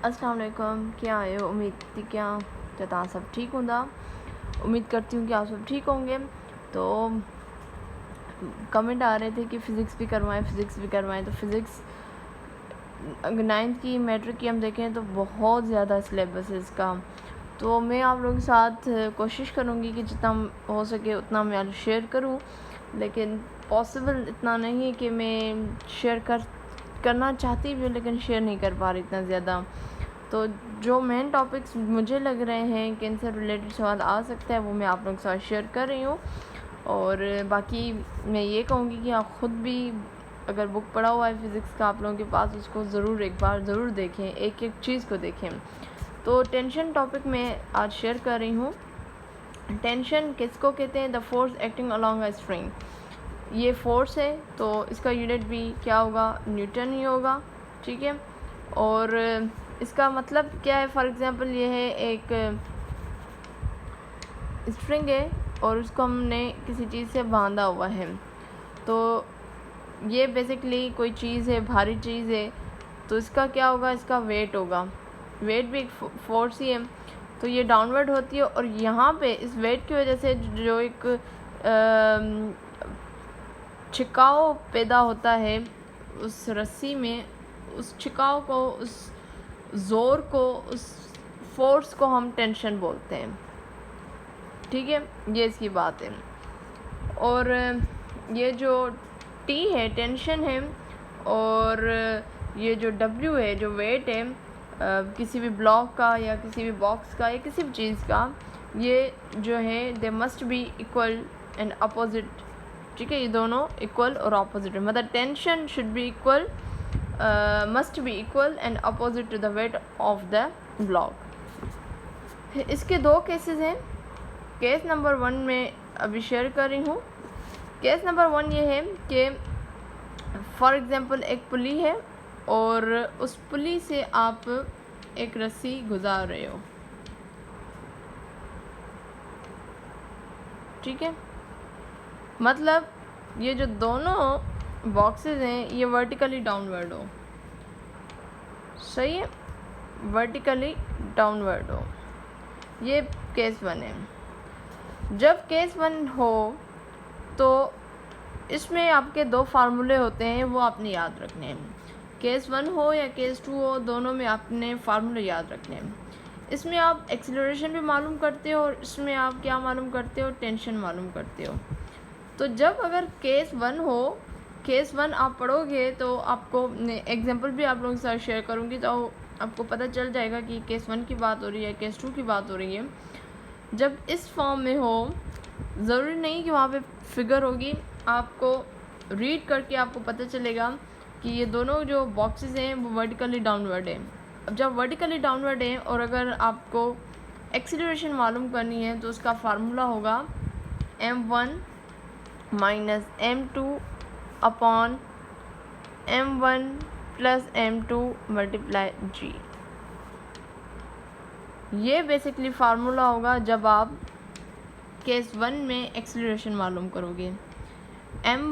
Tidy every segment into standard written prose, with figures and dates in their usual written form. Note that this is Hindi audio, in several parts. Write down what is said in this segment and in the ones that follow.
अस्सलाम वालेकुम, क्या आयो उम्मीद थी क्या तव्हां सब ठीक हूंदा। उम्मीद करती हूँ कि आप सब ठीक होंगे। तो कमेंट आ रहे थे कि फ़िज़िक्स भी करवाएं, तो फ़िज़िक्स अगर 9th की मैट्रिक की हम देखें तो बहुत ज़्यादा सिलेबस है इसका। तो मैं आप लोगों के साथ कोशिश करूँगी कि जितना हो सके उतना मैं शेयर करूँ, लेकिन पॉसिबल इतना नहीं है कि मैं करना चाहती भी हूँ लेकिन शेयर नहीं कर पा रही इतना ज़्यादा। तो जो मेन टॉपिक्स मुझे लग रहे हैं कि इनसे रिलेटेड सवाल आ सकता है वो मैं आप लोगों के साथ शेयर कर रही हूँ। और बाकी मैं ये कहूँगी कि आप ख़ुद भी अगर बुक पढ़ा हुआ है फ़िज़िक्स का आप लोगों के पास, उसको ज़रूर एक बार ज़रूर देखें, एक एक चीज़ को देखें। तो टेंशन टॉपिक मैं आज शेयर कर रही हूँ। टेंशन किसको कहते हैं? The force acting along a string. ये फोर्स है तो इसका यूनिट भी क्या होगा? न्यूटन ही होगा, ठीक है। और इसका मतलब क्या है? फॉर एग्ज़ाम्पल ये है एक स्ट्रिंग है और उसको हमने किसी चीज़ से बांधा हुआ है। तो ये बेसिकली कोई चीज़ है, भारी चीज़ है, तो इसका क्या होगा? इसका वेट होगा। वेट भी एक फोर्स ही है। तो ये डाउनवर्ड होती है और यहाँ पे इस वेट की वजह से जो एक छिकाव पैदा होता है उस रस्सी में, उस छिकाव को, उस ज़ोर को, उस फोर्स को हम टेंशन बोलते हैं, ठीक है। ये इसकी बात है। और ये जो T है टेंशन है, और ये जो W है जो वेट है किसी भी ब्लॉक का या किसी भी बॉक्स का या किसी भी चीज़ का, ये जो है they must be equal and opposite, ठीक है। ये दोनों इक्वल और अपोजिट है, मतलब tension should be equal, must be equal and opposite to the weight of the block. इसके दो केसेस हैं। केस नंबर 1 में अभी शेयर कर रही हूँ। केस नंबर 1 ये है कि फॉर एग्ज़ाम्पल एक पुली है और उस पुली से आप एक रस्सी गुजार रहे हो, ठीक है। मतलब ये जो दोनों बॉक्सेस हैं ये वर्टिकली डाउनवर्ड हो, सही है, वर्टिकली डाउनवर्ड हो। ये केस 1 है। जब केस 1 हो तो इसमें आपके दो फार्मूले होते हैं, वो आपने याद रखने हैं। केस 1 हो या केस 2 हो, दोनों में आपने फार्मूले याद रखने हैं। इसमें आप एक्सीलरेशन भी मालूम करते हो और इसमें आप क्या मालूम करते हो? टेंशन मालूम करते हो। तो जब अगर केस 1 हो, केस 1 आप पढ़ोगे तो आपको एग्जांपल भी आप लोगों के साथ शेयर करूँगी तो आपको पता चल जाएगा कि केस 1 की बात हो रही है, केस 2 की बात हो रही है। जब इस फॉर्म में हो, ज़रूरी नहीं कि वहाँ पे फिगर होगी, आपको रीड करके आपको पता चलेगा कि ये दोनों जो बॉक्सेस हैं वो वर्टिकली डाउनवर्ड हैं। अब जब वर्टिकली डाउनवर्ड हैं और अगर आपको एक्सीलरेशन मालूम करनी है तो उसका फार्मूला होगा m1 minus m2 upon m1 plus m2 multiply g। ये बेसिकली फार्मूला होगा जब आप केस 1 में एक्सीलरेशन मालूम करोगे। m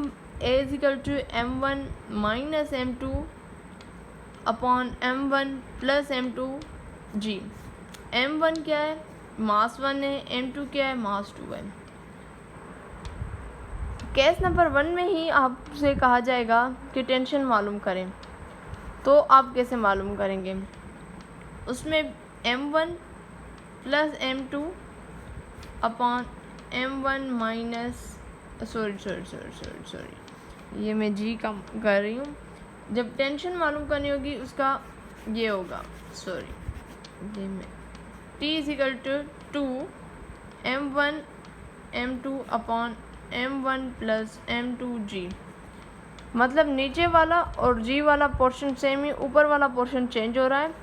is equal to m1 minus m2 upon m1 plus m2 g। m1 क्या है? मास 1 है। m2 क्या है? मास 2 है। केस नंबर 1 में ही आपसे कहा जाएगा कि टेंशन मालूम करें, तो आप कैसे मालूम करेंगे? उसमें m1 plus m2 upon m1 minus sorry ये मैं g का कर रही हूँ। जब टेंशन मालूम करनी होगी उसका ये होगा, सॉरी ये मैं T is equal to 2 m1 m2 upon m1 plus m2 g। मतलब नीचे वाला और g वाला पोर्शन सेम ही, ऊपर वाला पोर्शन चेंज हो रहा है।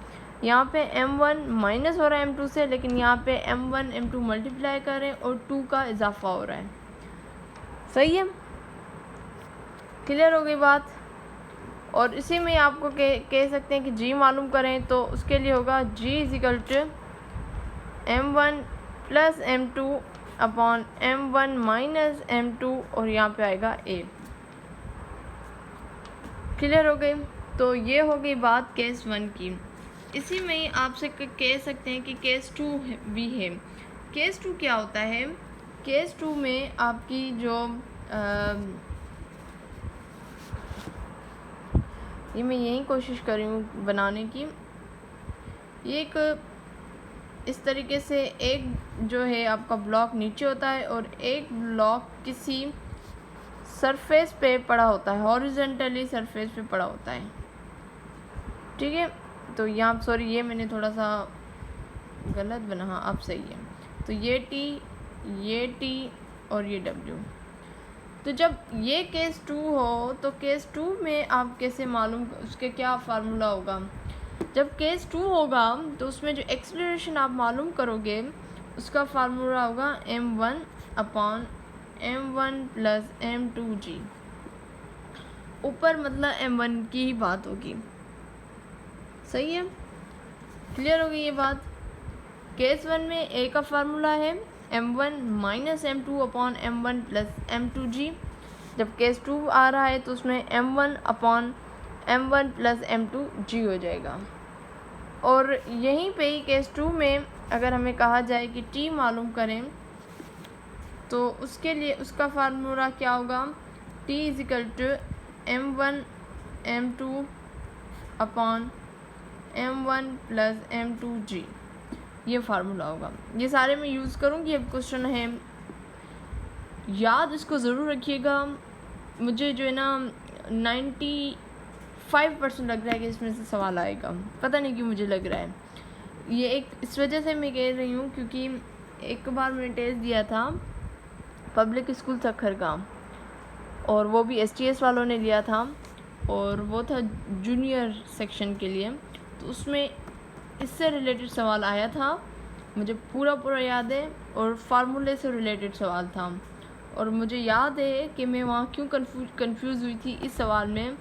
यहाँ पे m1 माइनस हो रहा है m2 से, लेकिन यहाँ पे m1 m2 मल्टीप्लाई कर रहे हैं और 2 का इजाफा हो रहा है, सही है। क्लियर हो गई बात। और इसी में आपको कह सकते हैं कि g मालूम करें तो उसके लिए होगा g is equal to m1 plus m2 upon m1 minus m2 और यहाँ पे आएगा a। क्लियर हो गई। तो ये हो गई बात केस 1 की। इसी में ही आपसे कह सकते हैं कि केस 2 भी है। केस 2 क्या होता है? केस 2 में आपकी जो ये मैं यही कोशिश कर रही हूँ बनाने की। ये एक इस तरीके से एक जो है आपका ब्लॉक नीचे होता है और एक ब्लॉक किसी सरफेस पे पड़ा होता है, हॉरिजॉन्टली सरफेस पे पड़ा होता है। ठीक है, तो यहाँ सॉरी ये मैंने थोड़ा सा गलत बना, हाँ अब सही है। तो ये टी और ये डब्ल्यू। तो जब ये केस 2 हो तो केस 2 में आप कैसे मालूम, उसके क्या फार्मूला होगा? जब केस 2 होगा तो उसमें जो एक्सीलरेशन आप मालूम करोगे उसका फार्मूला होगा m1 upon m1 plus m2g। ऊपर मतलब m1 की ही बात होगी। सही है, क्लियर होगी ये बात? केस 1 में a का फार्मूला है m1 minus m2 upon m1 plus m2g। जब केस 2 आ रहा है तो उसमें m1 upon m1 plus m2g हो जाएगा। और यहीं पे ही केस 2 में अगर हमें कहा जाए कि t मालूम करें तो उसके लिए उसका फार्मूला क्या होगा? t is equal to m1 m2 upon m1 plus m2g, ये फार्मूला होगा। ये सारे मैं यूज़ करूँगी। अब क्वेश्चन है, याद इसको ज़रूर रखिएगा। मुझे जो है ना 95% लग रहा है कि इसमें से सवाल आएगा, पता नहीं क्यों मुझे लग रहा है। ये एक इस वजह से मैं कह रही हूँ क्योंकि एक बार मैंने टेस्ट दिया था पब्लिक स्कूल सक्खर का, और वो भी STS वालों ने लिया था, और वो था जूनियर सेक्शन के लिए। तो उसमें इससे रिलेटेड सवाल आया था, मुझे पूरा याद है, और फार्मूले से रिलेटेड सवाल था। और मुझे याद है कि मैं वहाँ क्यों कंफ्यूज हुई थी इस सवाल में,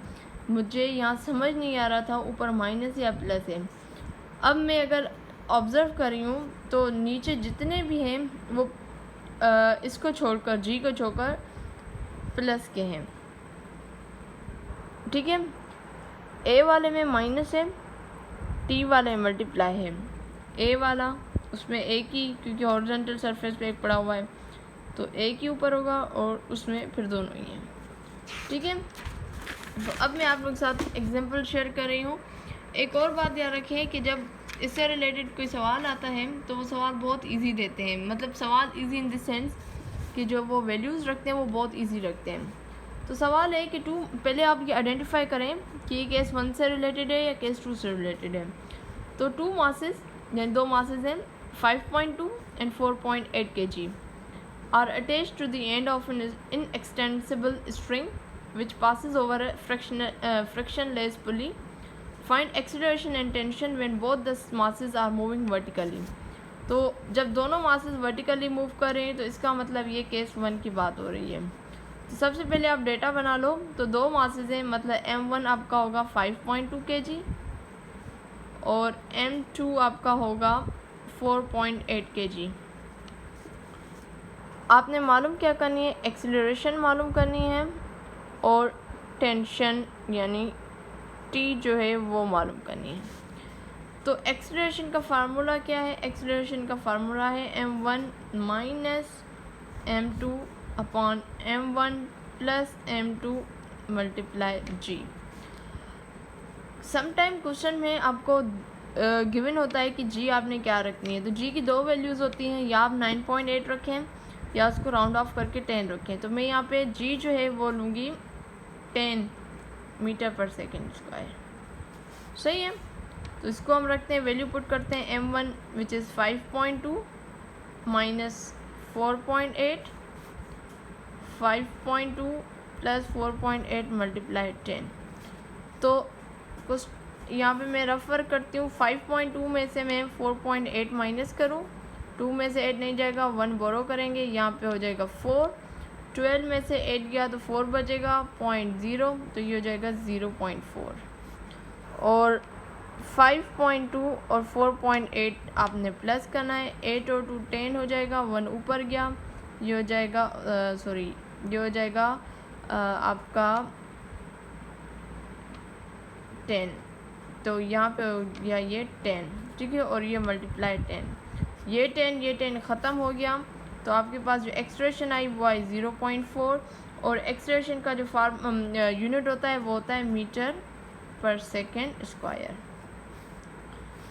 मुझे यहाँ समझ नहीं आ रहा था ऊपर माइनस या प्लस है। अब मैं अगर ऑब्ज़र्व कर रही हूँ तो नीचे जितने भी हैं वो इसको छोड़कर, जी को छोड़कर प्लस के हैं। ठीक है, ए वाले में माइनस है, टी वाले में मल्टीप्लाई है। ए वाला उसमें एक ही, क्योंकि हॉरिजॉन्टल सरफेस पे एक पड़ा हुआ है तो एक ही ऊपर होगा, और उसमें फिर दोनों ही हैं। ठीक है, तो अब मैं आप लोग के साथ एग्जांपल शेयर कर रही हूँ। एक और बात याद रखें कि जब इससे रिलेटेड कोई सवाल आता है तो वो सवाल बहुत इजी देते हैं। मतलब सवाल इजी इन द सेंस कि जो वो वैल्यूज़ रखते हैं वो बहुत इजी रखते हैं। तो सवाल है कि 2, पहले आप ये आइडेंटिफाई करें कि ये केस 1 से रिलेटेड है या केस 2 से रिलेटेड है। तो 2 मासेस यानी 2 मासेस हैं 5.2 and 4.8 kg are attached to the end of an inextensible string which passes over a frictionless pulley. Find acceleration and tension when both the masses are moving vertically. तो जब दोनों मासेस वर्टिकली मूव कर रहे हैं तो इसका मतलब ये केस 1 की बात हो रही है। तो सबसे पहले आप डेटा बना लो। तो 2 मासेस हैं, मतलब m1 आपका होगा 5.2 kg और m2 आपका होगा 4.8 kg। आपने मालूम क्या करनी है? एक्सीलरेशन मालूम करनी है और टेंशन यानी टी जो है वो मालूम करनी है। तो एक्सीलरेशन का फार्मूला क्या है? एक्सीलरेशन का फार्मूला है m1 minus m2 upon m1 plus m2 multiply g। Sometime question में आपको गिवन होता है कि g आपने क्या रखनी है। तो g की 2 वैल्यूज़ होती हैं, या आप 9.8 रखें या उसको राउंड ऑफ करके 10 रखें। तो मैं यहाँ पे g जो है वो लूँगी 10 मीटर पर सेकेंड स्क्वायर। सही है, तो इसको हम रखते हैं, वैल्यू पुट करते हैं m1 which is 5.2 minus 4.8, 5.2 plus 4.8 multiply 10। तो कुछ यहाँ पे मैं रफ वर्क करती हूँ। 5.2 में से मैं 4.8 माइनस करूँ, 2 में से 8 नहीं जाएगा, 1 बोरो करेंगे, यहाँ पे हो जाएगा 4। 12 में से 8 गया तो 4 बचेगा 0.0, तो ये हो जाएगा 0.4। और 5.2 और 4.8 आपने प्लस करना है, 8 और 2 10 हो जाएगा, 1 ऊपर गया, ये हो जाएगा ये हो जाएगा आपका 10। तो यहाँ पे हो गया ये 10, ठीक है, और ये मल्टीप्लाई 10, ये 10 ख़त्म हो गया। तो आपके पास जो एक्सप्रेशन आई वो आई 0.4, और एक्सप्रेशन का जो यूनिट होता है वो होता है मीटर पर सेकेंड स्क्वायर।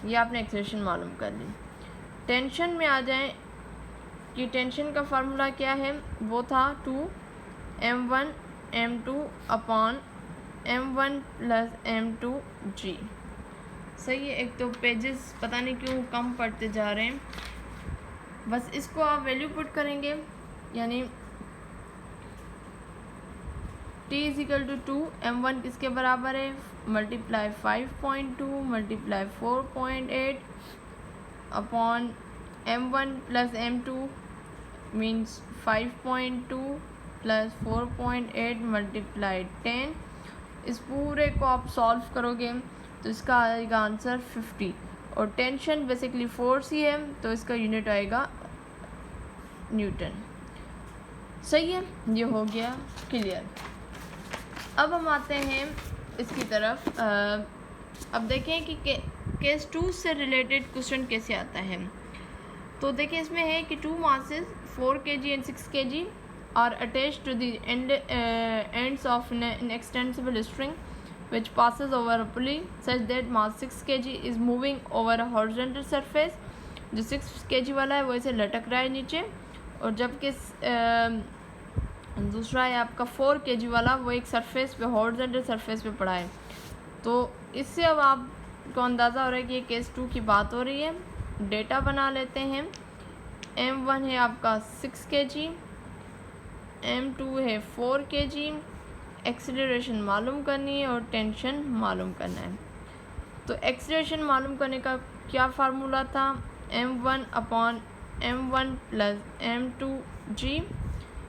ये आपने एक्सप्रेशन मालूम कर ली। टेंशन में आ जाएं कि टेंशन का फार्मूला क्या है, वो था 2m1 m2 upon m1 plus m2g। सही है, एक तो पेजेस पता नहीं क्यों कम पढ़ते जा रहे हैं, बस इसको आप वैल्यू पुट करेंगे, यानी t = 2, m1 किसके बराबर है, multiply 5.2 multiply 4.8 upon m1 plus m2 means 5.2 plus 4.8 multiply 10। इस पूरे को आप सॉल्व करोगे तो इसका आएगा आंसर 50, और टेंशन बेसिकली फोर्स ही है तो इसका यूनिट आएगा न्यूटन। सही है, ये हो गया क्लियर। अब हम आते हैं इसकी तरफ। अब देखें कि केस 2 से रिलेटेड क्वेश्चन कैसे आता है। तो देखिए इसमें है कि 2 masses 4 kg and 6 kg are attached to the ends of an extensible string which passes over a pulley such that mass 6 kg is moving over a horizontal surface। जो 6 kg वाला है वो ऐसे लटक रहा है नीचे, और जबकि दूसरा है आपका 4 kg वाला, वो एक सरफेस पे, हॉरिजॉन्टल सरफेस पे पड़ा है। तो इससे अब आपको अंदाज़ा हो रहा है कि ये केस 2 की बात हो रही है। डेटा बना लेते हैं। m1 है आपका 6 kg, m2 है 4 kg, एक्सीलरेशन मालूम करनी है और टेंशन मालूम करना है। तो एक्सीलरेशन मालूम करने का क्या फार्मूला था, m1 upon m1 plus m2g।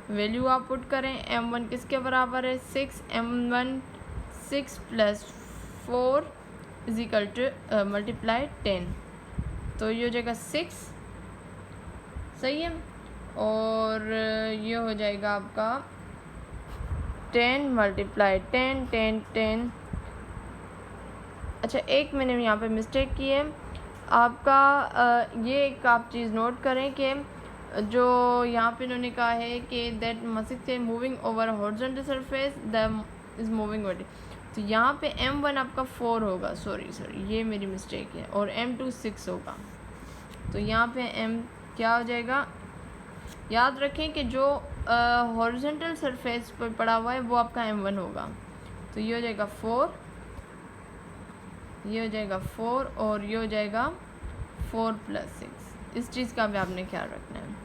Value आप पुट करें, m1 किसके बराबर है 6, m1 6 plus 4 is equal to multiply 10, तो ये हो जाएगा 6। सही है, और ये हो जाएगा आपका 10 मल्टीप्लाई 10। अच्छा, एक मैंने यहाँ पे मिस्टेक की है आपका। ये एक आप चीज़ नोट करें कि जो यहाँ पे इन्होंने कहा है कि दैट मसिक से moving over horizontal surface the is moving vertical, तो यहाँ पे m1 आपका 4 होगा, सॉरी ये मेरी मिस्टेक है, और m2 6 होगा। तो यहाँ पे m क्या हो जाएगा, याद रखें कि जो हॉरिजॉन्टल सरफेस पर पड़ा हुआ है वो आपका m1 होगा। तो ये हो जाएगा 4, ये हो जाएगा 4, और ये हो जाएगा 4 प्लस 6। इस चीज़ का भी आपने ख्याल रखना है।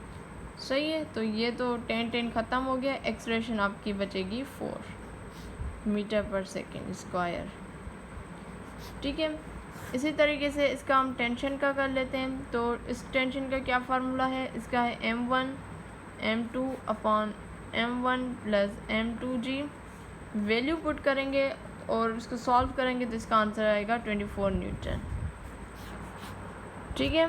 सही है, तो ये तो 10 ख़त्म हो गया। एक्सप्रेशन आपकी बचेगी 4 मीटर पर सेकेंड स्क्वायर। ठीक है, इसी तरीके से इसका हम टेंशन का कर लेते हैं। तो इस टेंशन का क्या फार्मूला है, इसका है m1 m2 upon m1 plus m2g। Value put करेंगे और इसको सॉल्व करेंगे तो इसका आंसर आएगा 24 न्यूटन। ठीक है,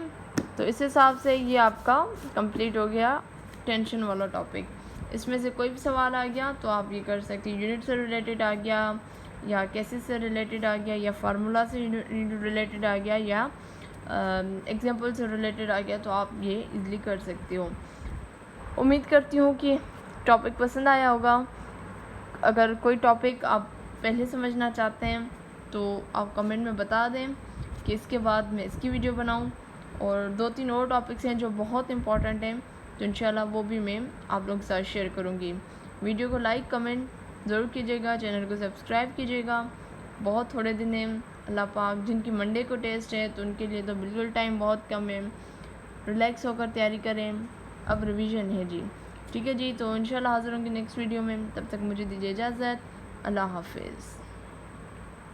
तो इस हिसाब से ये आपका कंप्लीट हो गया टेंशन वाला टॉपिक। इसमें से कोई भी सवाल आ गया तो आप ये कर सकते हैं, यूनिट से रिलेटेड आ गया, या केसेस से रिलेटेड आ गया, या फार्मूला से रिलेटेड आ गया, या एग्जांपल से रिलेटेड आ गया, तो आप ये इजीली कर सकते हो। उम्मीद करती हूँ कि टॉपिक पसंद आया होगा। अगर कोई टॉपिक आप पहले समझना चाहते हैं तो आप कमेंट में बता दें कि इसके बाद मैं इसकी वीडियो बनाऊं, और 2-3 और टॉपिक्स हैं जो बहुत इंपॉर्टेंट हैं, तो इंशाल्लाह वो भी मैं आप लोगों के साथ शेयर करूंगी। वीडियो को लाइक कमेंट ज़रूर कीजिएगा, चैनल को सब्सक्राइब कीजिएगा। बहुत थोड़े दिन हैं, अल्लाह पाक जिनकी मंडे को टेस्ट है तो उनके लिए तो बिल्कुल टाइम बहुत कम है। रिलैक्स होकर तैयारी करें, अब रिवीजन है जी। ठीक है जी, तो इंशाल्लाह हाज़िर होंगे नेक्स्ट वीडियो में। तब तक मुझे दीजिए इजाज़त। अल्लाह हाफिज़।